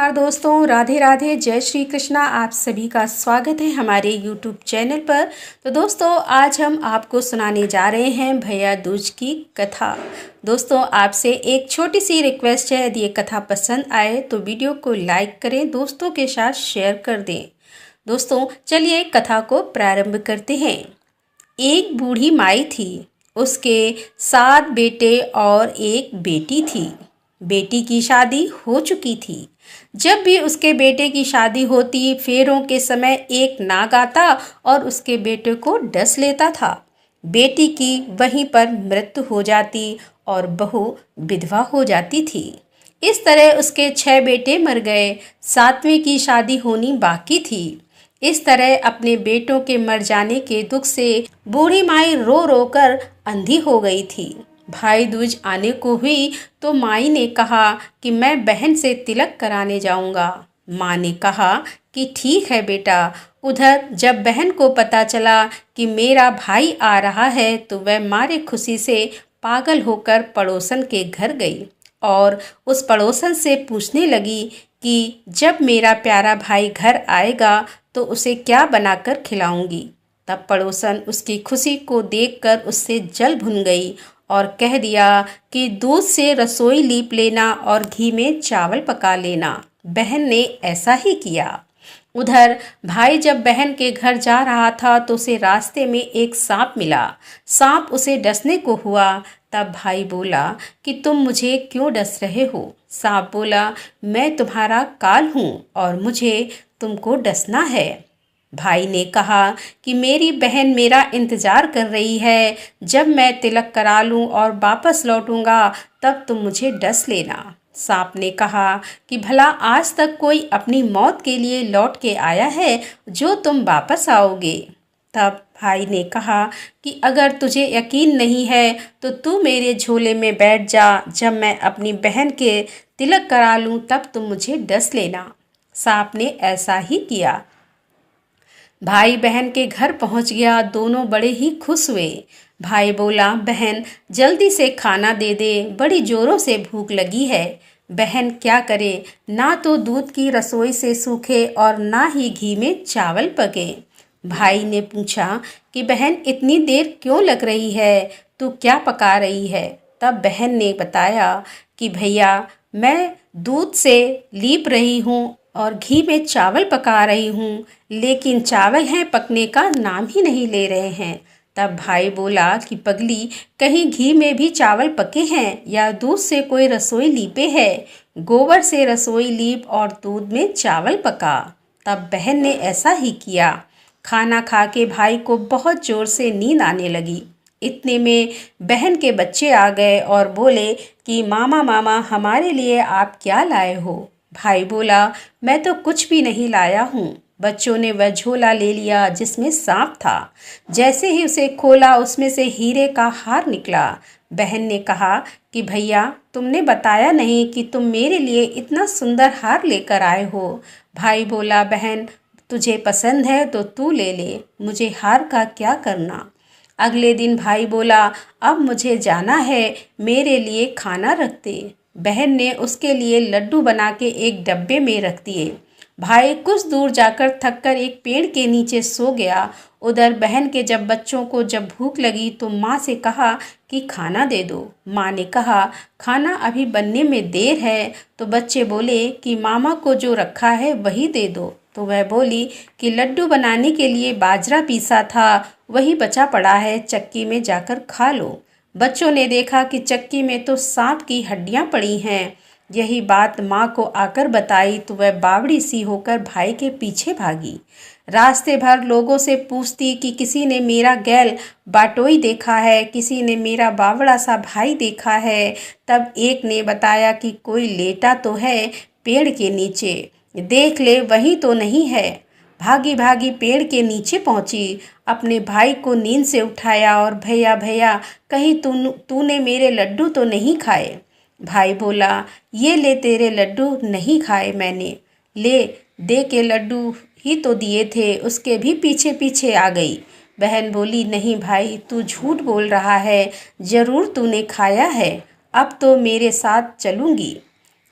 नमस्कार दोस्तों, राधे राधे, जय श्री कृष्णा। आप सभी का स्वागत है हमारे YouTube चैनल पर। तो दोस्तों, आज हम आपको सुनाने जा रहे हैं भैया दूज की कथा। दोस्तों, आपसे एक छोटी सी रिक्वेस्ट है, यदि ये कथा पसंद आए तो वीडियो को लाइक करें, दोस्तों के साथ शेयर कर दें। दोस्तों, चलिए कथा को प्रारंभ करते हैं। एक बूढ़ी माई थी, उसके 7 बेटे और एक बेटी थी। बेटी की शादी हो चुकी थी। जब भी उसके बेटे की शादी होती, फेरों के समय एक नाग आता और उसके बेटे को डस लेता था। बेटी की वहीं पर मृत्यु हो जाती और बहू विधवा हो जाती थी। इस तरह उसके 6 बेटे मर गए। 7वें की शादी होनी बाकी थी। इस तरह अपने बेटों के मर जाने के दुख से बूढ़ी माई रो रो कर अंधी हो गई थी। भाई दूज आने को हुई तो माई ने कहा कि मैं बहन से तिलक कराने जाऊंगा। माँ ने कहा कि ठीक है बेटा। उधर जब बहन को पता चला कि मेरा भाई आ रहा है तो वह मारे खुशी से पागल होकर पड़ोसन के घर गई और उस पड़ोसन से पूछने लगी कि जब मेरा प्यारा भाई घर आएगा तो उसे क्या बनाकर खिलाऊंगी। तब पड़ोसन उसकी खुशी को देखकर उससे जल भुन गई और कह दिया कि दूध से रसोई लीप लेना और घी में चावल पका लेना। बहन ने ऐसा ही किया। उधर भाई जब बहन के घर जा रहा था तो उसे रास्ते में एक सांप मिला। सांप उसे डसने को हुआ। तब भाई बोला कि तुम मुझे क्यों डस रहे हो। सांप बोला, मैं तुम्हारा काल हूँ और मुझे तुमको डसना है। भाई ने कहा कि मेरी बहन मेरा इंतजार कर रही है। जब मैं तिलक करा लूं और वापस लौटूंगा तब तुम मुझे डस लेना। सांप ने कहा कि भला आज तक कोई अपनी मौत के लिए लौट के आया है जो तुम वापस आओगे। तब भाई ने कहा कि अगर तुझे यकीन नहीं है तो तू मेरे झोले में बैठ जा। जब मैं अपनी बहन के तिलक करा लूं तब तुम मुझे डस लेना। सांप ने ऐसा ही किया। भाई बहन के घर पहुंच गया। दोनों बड़े ही खुश हुए। भाई बोला, बहन जल्दी से खाना दे दे, बड़ी जोरों से भूख लगी है। बहन क्या करे, ना तो दूध की रसोई से सूखे और ना ही घी में चावल पके। भाई ने पूछा कि बहन इतनी देर क्यों लग रही है, तू क्या पका रही है। तब बहन ने बताया कि भैया मैं दूध से लीप रही हूँ और घी में चावल पका रही हूँ, लेकिन चावल हैं पकने का नाम ही नहीं ले रहे हैं। तब भाई बोला कि पगली, कहीं घी में भी चावल पके हैं या दूध से कोई रसोई लीपे है। गोबर से रसोई लीप और दूध में चावल पका। तब बहन ने ऐसा ही किया। खाना खा के भाई को बहुत जोर से नींद आने लगी। इतने में बहन के बच्चे आ गए और बोले कि मामा मामा हमारे लिए आप क्या लाए हो। भाई बोला, मैं तो कुछ भी नहीं लाया हूँ। बच्चों ने वह झोला ले लिया जिसमें सांप था। जैसे ही उसे खोला उसमें से हीरे का हार निकला। बहन ने कहा कि भैया तुमने बताया नहीं कि तुम मेरे लिए इतना सुंदर हार लेकर आए हो। भाई बोला, बहन तुझे पसंद है तो तू ले ले, मुझे हार का क्या करना। अगले दिन भाई बोला, अब मुझे जाना है, मेरे लिए खाना रख दे। बहन ने उसके लिए लड्डू बना के एक डब्बे में रख दिए। भाई कुछ दूर जाकर थककर एक पेड़ के नीचे सो गया। उधर बहन के जब बच्चों को जब भूख लगी तो माँ से कहा कि खाना दे दो। माँ ने कहा खाना अभी बनने में देर है। तो बच्चे बोले कि मामा को जो रखा है वही दे दो। तो वह बोली कि लड्डू बनाने के लिए बाजरा पीसा था, वही बचा पड़ा है, चक्की में जाकर खा लो। बच्चों ने देखा कि चक्की में तो सांप की हड्डियां पड़ी हैं। यही बात माँ को आकर बताई तो वह बावड़ी सी होकर भाई के पीछे भागी। रास्ते भर लोगों से पूछती कि किसी ने मेरा गैल बाटोई देखा है, किसी ने मेरा बावड़ा सा भाई देखा है। तब एक ने बताया कि कोई लेटा तो है पेड़ के नीचे, देख ले वही तो नहीं है। भागी भागी पेड़ के नीचे पहुंची, अपने भाई को नींद से उठाया और भैया भैया कहीं तूने मेरे लड्डू तो नहीं खाए। भाई बोला, ये ले तेरे लड्डू, नहीं खाए मैंने, ले दे के लड्डू ही तो दिए थे। उसके भी पीछे पीछे आ गई। बहन बोली, नहीं भाई तू झूठ बोल रहा है, ज़रूर तूने खाया है, अब तो मेरे साथ चलूँगी।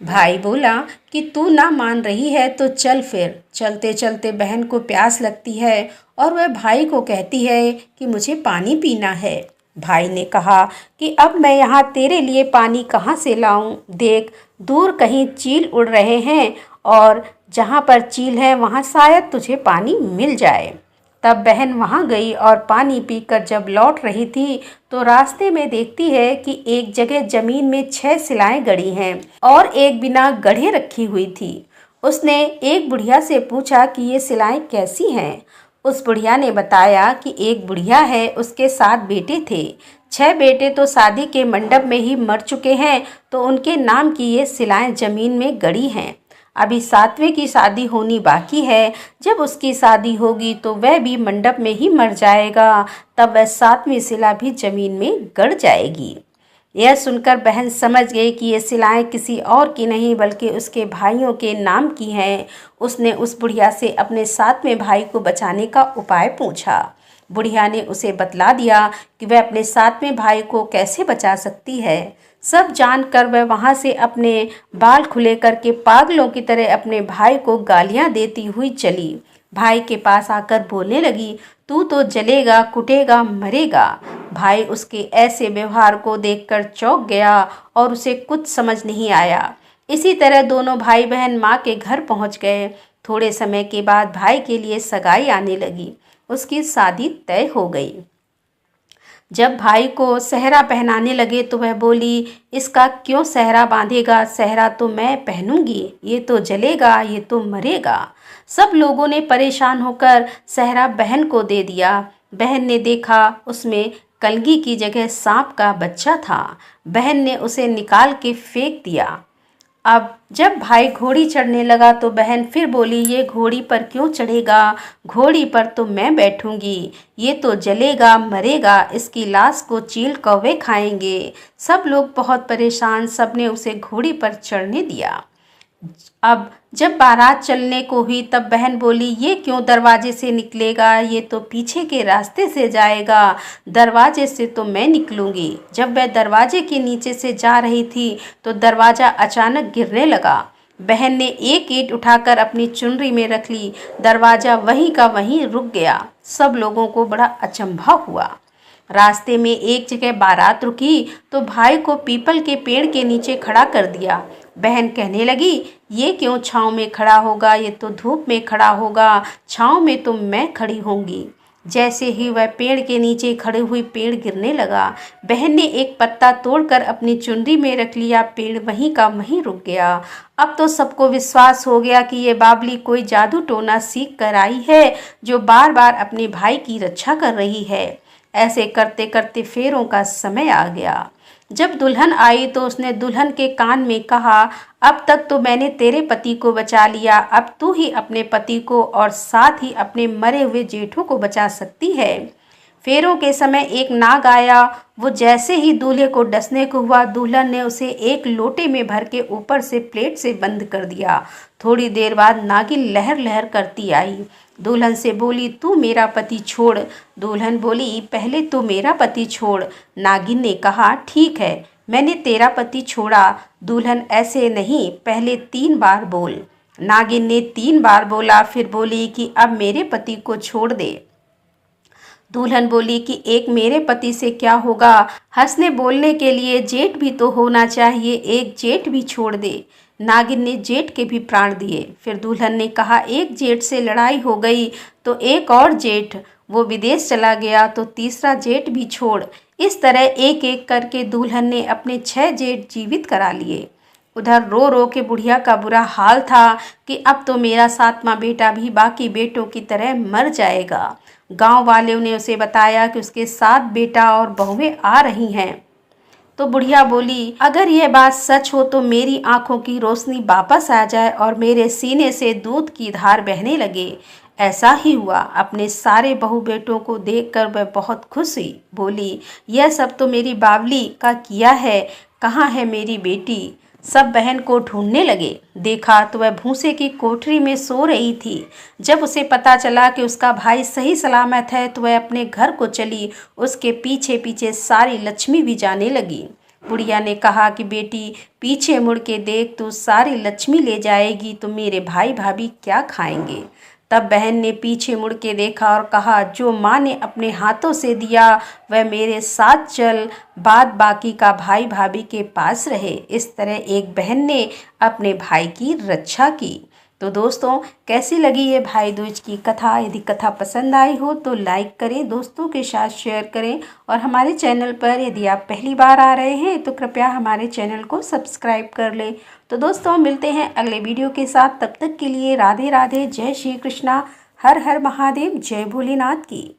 भाई बोला कि तू ना मान रही है तो चल फिर। चलते चलते बहन को प्यास लगती है और वह भाई को कहती है कि मुझे पानी पीना है। भाई ने कहा कि अब मैं यहाँ तेरे लिए पानी कहाँ से लाऊं? देख, दूर कहीं चील उड़ रहे हैं और जहाँ पर चील है वहाँ शायद तुझे पानी मिल जाए। तब बहन वहाँ गई और पानी पीकर जब लौट रही थी तो रास्ते में देखती है कि एक जगह जमीन में 6 सिलाएं गड़ी हैं और एक बिना गढ़े रखी हुई थी। उसने एक बुढ़िया से पूछा कि ये सिलाएं कैसी हैं। उस बुढ़िया ने बताया कि एक बुढ़िया है, उसके 7 बेटे थे। 6 बेटे तो शादी के मंडप में ही मर चुके हैं, तो उनके नाम की ये सिलाएं जमीन में गड़ी हैं। अभी 7वें की शादी होनी बाकी है। जब उसकी शादी होगी तो वह भी मंडप में ही मर जाएगा, तब वह 7वीं सिला भी जमीन में गड़ जाएगी। यह सुनकर बहन समझ गई कि ये सिलाएं किसी और की नहीं बल्कि उसके भाइयों के नाम की हैं। उसने उस बुढ़िया से अपने 7वें भाई को बचाने का उपाय पूछा। बुढ़िया ने उसे बतला दिया कि वह अपने 7वें भाई को कैसे बचा सकती है। सब जानकर वह वहां से अपने बाल खुले करके पागलों की तरह अपने भाई को गालियां देती हुई चली। भाई के पास आकर बोलने लगी, तू तो जलेगा, कुटेगा, मरेगा। भाई उसके ऐसे व्यवहार को देखकर चौंक गया और उसे कुछ समझ नहीं आया। इसी तरह दोनों भाई बहन माँ के घर पहुँच गए। थोड़े समय के बाद भाई के लिए सगाई आने लगी। उसकी शादी तय हो गई। जब भाई को सेहरा पहनाने लगे तो वह बोली, इसका क्यों सेहरा बांधेगा? सेहरा तो मैं पहनूंगी, ये तो जलेगा, ये तो मरेगा। सब लोगों ने परेशान होकर सेहरा बहन को दे दिया। बहन ने देखा उसमें कलगी की जगह सांप का बच्चा था। बहन ने उसे निकाल के फेंक दिया। अब जब भाई घोड़ी चढ़ने लगा तो बहन फिर बोली, ये घोड़ी पर क्यों चढ़ेगा? घोड़ी पर तो मैं बैठूंगी, ये तो जलेगा, मरेगा, इसकी लाश को चील कौवे खाएंगे। सब लोग बहुत परेशान, सबने उसे घोड़ी पर चढ़ने दिया। अब जब बारात चलने को हुई तब बहन बोली, ये क्यों दरवाजे से निकलेगा? ये तो पीछे के रास्ते से जाएगा, दरवाजे से तो मैं निकलूंगी। जब वह दरवाजे के नीचे से जा रही थी तो दरवाजा अचानक गिरने लगा। बहन ने एक ईंट उठाकर अपनी चुनरी में रख ली। दरवाजा वहीं का वहीं रुक गया। सब लोगों को बड़ा अचंभा हुआ। रास्ते में एक जगह बारात रुकी तो भाई को पीपल के पेड़ के नीचे खड़ा कर दिया। बहन कहने लगी, ये क्यों छांव में खड़ा होगा? ये तो धूप में खड़ा होगा, छांव में तो मैं खड़ी होंगी। जैसे ही वह पेड़ के नीचे खड़े हुई पेड़ गिरने लगा। बहन ने एक पत्ता तोड़कर अपनी चुनरी में रख लिया। पेड़ वहीं का वहीं रुक गया। अब तो सबको विश्वास हो गया कि ये बावली कोई जादू टोना सीख कर आई है, जो बार बार अपने भाई की रक्षा कर रही है। ऐसे करते करते फेरों का समय आ गया। जब दुल्हन आई तो उसने दुल्हन के कान में कहा, अब तक तो मैंने तेरे पति को बचा लिया, अब तू ही अपने पति को और साथ ही अपने मरे हुए जेठों को बचा सकती है। फेरों के समय एक नाग आया। वो जैसे ही दूल्हे को डसने को हुआ, दुल्हन ने उसे एक लोटे में भर के ऊपर से प्लेट से बंद कर दिया। थोड़ी देर बाद नागिन लहर लहर करती आई। दुल्हन से बोली, तू मेरा पति छोड़। दुल्हन बोली, पहले तू मेरा पति छोड़। नागिन ने कहा, ठीक है, मैंने तेरा पति छोड़ा। दुल्हन, ऐसे नहीं, पहले 3 बार बोल। नागिन ने 3 बार बोला, फिर बोली कि अब मेरे पति को छोड़ दे। दुल्हन बोली कि एक मेरे पति से क्या होगा? हंसने बोलने के लिए जेठ भी तो होना चाहिए, एक जेठ भी छोड़ दे। नागिन ने जेठ के भी प्राण दिए। फिर दुल्हन ने कहा, एक जेठ से लड़ाई हो गई तो एक और जेठ, वो विदेश चला गया तो तीसरा जेठ भी छोड़। इस तरह एक एक करके दुल्हन ने अपने 6 जेठ जीवित करा लिए। उधर रो रो के बुढ़िया का बुरा हाल था कि अब तो मेरा 7वां बेटा भी बाकी बेटों की तरह मर जाएगा। गांव वालों ने उसे बताया कि उसके 7 बेटा और बहुएं आ रही हैं। तो बुढ़िया बोली, अगर यह बात सच हो तो मेरी आंखों की रोशनी वापस आ जाए और मेरे सीने से दूध की धार बहने लगे। ऐसा ही हुआ। अपने सारे बहू बेटों को देखकर वह बहुत खुश हुई। बोली, यह सब तो मेरी बावली का किया है, कहाँ है मेरी बेटी? सब बहन को ढूंढने लगे। देखा तो वह भूसे की कोठरी में सो रही थी। जब उसे पता चला कि उसका भाई सही सलामत है तो वह अपने घर को चली। उसके पीछे पीछे सारी लक्ष्मी भी जाने लगी। बुढ़िया ने कहा कि बेटी पीछे मुड़ के देख, तू सारी लक्ष्मी ले जाएगी तो मेरे भाई भाभी क्या खाएंगे। तब बहन ने पीछे मुड़ के देखा और कहा, जो माँ ने अपने हाथों से दिया वह मेरे साथ चल, बाद बाकी का भाई भाभी के पास रहे। इस तरह एक बहन ने अपने भाई की रक्षा की। तो दोस्तों, कैसी लगी ये भाई दूज की कथा। यदि कथा पसंद आई हो तो लाइक करें, दोस्तों के साथ शेयर करें और हमारे चैनल पर यदि आप पहली बार आ रहे हैं तो कृपया हमारे चैनल को सब्सक्राइब कर लें। तो दोस्तों, मिलते हैं अगले वीडियो के साथ। तब तक के लिए राधे राधे, जय श्री कृष्णा, हर हर महादेव, जय भोलेनाथ की।